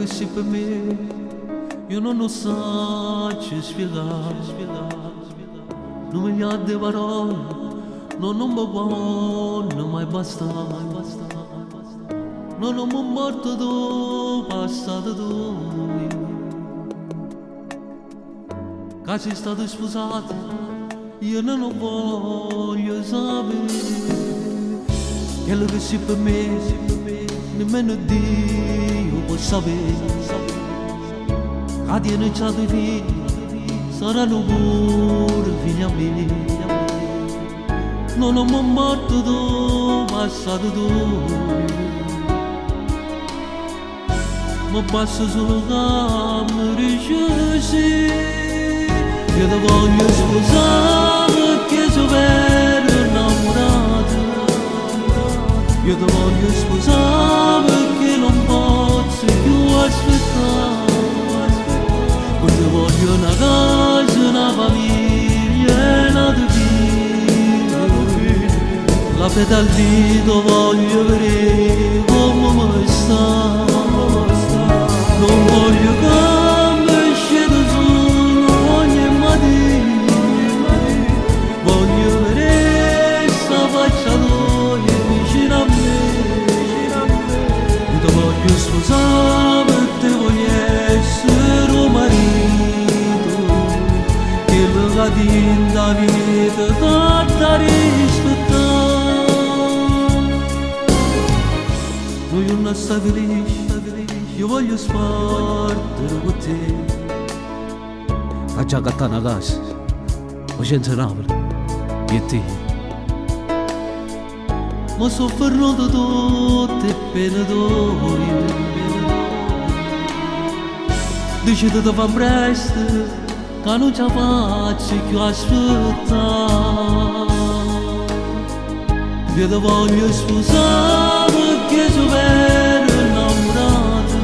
che sei per me, io non lo so ci spiegare. Non mi ha di parole, non mi buono mai basta. Non mi morto tu, passato tu. Che sei stato sposato, io non lo voglio sapere. Quello che sei per me, nemmeno Dio può sapere. Che tiene già dei figli, saranno pure figli a me. Non ho mai morto tu, passato tu. Ma basta solo che mi riesci. Io ti voglio sposare perché sono vero innamorato. Io ti voglio sposare perché non posso più aspettare. Poi ti voglio una casa, una famiglia, una vita. La fede al dito voglio vedere come mi sta. Non voglio che mi scedo solo ogni mattina. Voglio vedere sta faccia tua vicino a me. Io ti voglio sposare perché te voglio essere un marito. Che mi cadin da vita tanta rispettare. Noi non stai felice, io voglio spartire con te. A già cattare una casa, o senza Napoli, e te. Ma sofferno di tutte pene d'oi. Dici che ti fa presto, che non ci faccio più aspettare. Io ti voglio sposare perché sono vero innamorato.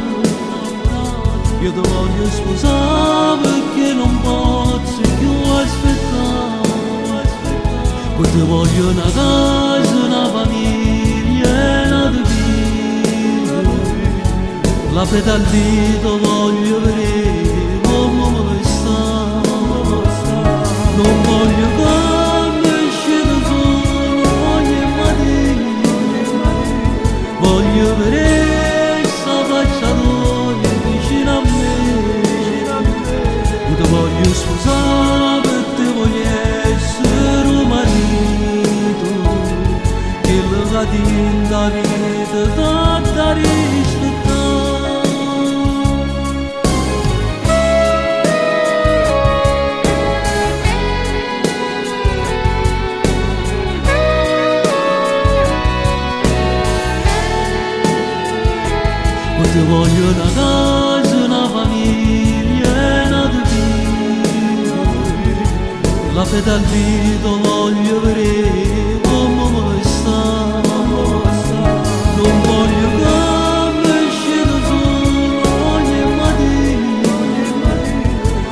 Io ti voglio sposare perché non posso più aspettare. Poi ti voglio una casa, una famiglia, una vita. La fede al dito voglio vedere come mi sta. Non voglio che mi scedo solo ogni mattina. Voglio vedere sta faccia tua vicino a me. Io ti voglio sposare perché te voglio essere un marito. Che mi cadin da vita tanta rispettare. Poi ti voglio una casa, una famiglia, una vita. La fede al dito voglio vedere come mi sta. Non voglio che mi scedo solo ogni mattina.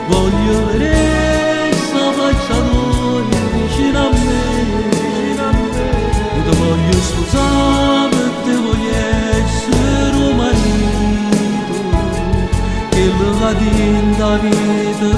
Voglio vedere sta faccia tua vicino a me. Io ti voglio sposare perché te voglio essere un marito. Che mi cadin da vita